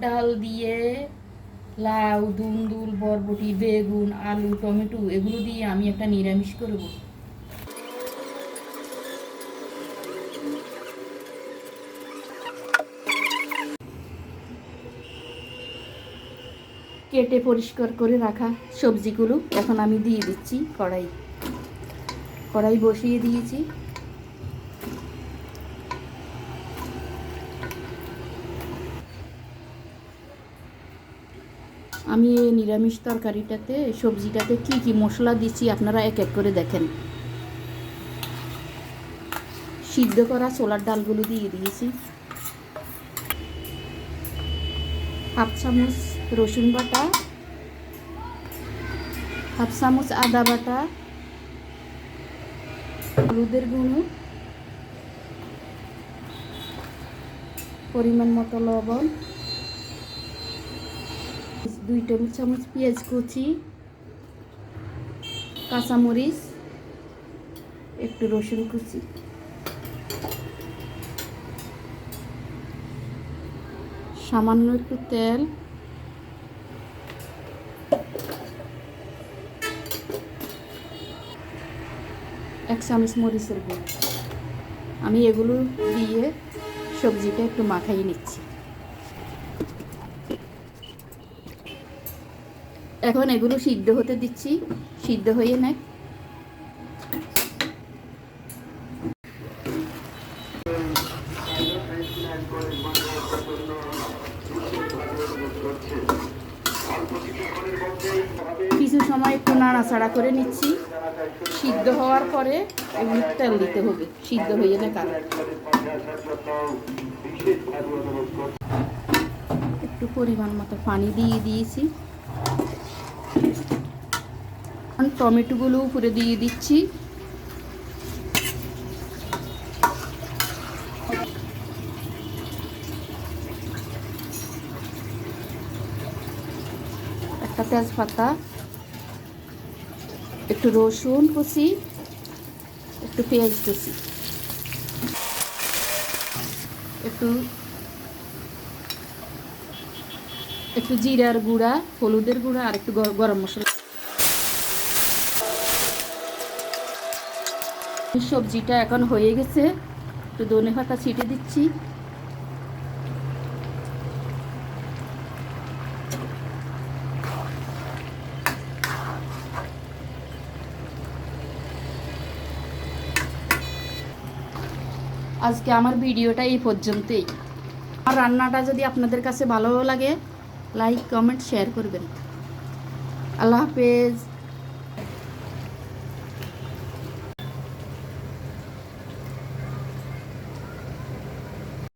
ডাল দিয়ে লাউ, দুন্দুল, বরবটি, বেগুন, আলু, টমেটো এগুলো দিয়ে আমি একটা নিরামিষ করব। কেটে পরিষ্কার করে রাখা সবজিগুলো এখন আমি দিয়ে দিচ্ছি কড়াই বসিয়ে দিয়েছি। আমি এই নিরামিষ তরকারিটাতে সবজিটাতে কি কি মশলা দিচ্ছি আপনারা এক এক করে দেখেন। সিদ্ধ করা ছোলার ডালগুলো দিয়ে দিয়েছি, হাফ চামচ রসুন বাটা, হাফ চামচ আদা বাটা, হলুদের গুঁড়ো, পরিমাণ মতো লবণ, 2 টেবিল চামচ পেঁয়াজ কুচি, কাঁচামরিচ, একটু রসুন কুচি, সামান্য একটু তেল, এক চামচ মরিচের গুঁড়ো। আমি এগুলো দিয়ে সবজিটা একটু মাখাই নিচ্ছি। এখন এগুলো সিদ্ধ হতে দিচ্ছি, সিদ্ধ হয়ে নেয়। কিছু সময় একটু নাড়াচাড়া করে নিচ্ছি। সিদ্ধ হওয়ার পরে এগুলো তেল দিতে হবে, সিদ্ধ হয়ে না কারণ। একটু পরিমাণ মতো পানি দিয়ে দিয়েছি। টমেটোগুলো উপরে দিয়ে দিচ্ছি। একটা তেজপাতা, একটু রসুন কুচি, একটু পেঁয়াজ কুচি, একটু জিরার গুঁড়া, হলুদের গুঁড়া আর একটু গরম মশলা। সবজিটা এখন হয়ে গেছে, একটু ধনে পাতা ছিটে দিচ্ছি। আজকে আমার ভিডিওটা এই পর্যন্তই। আমার রান্নাটা যদি আপনাদের কাছে ভালো লাগে, লাইক, কমেন্ট, শেয়ার করবেন। আল্লাহ হাফেজ।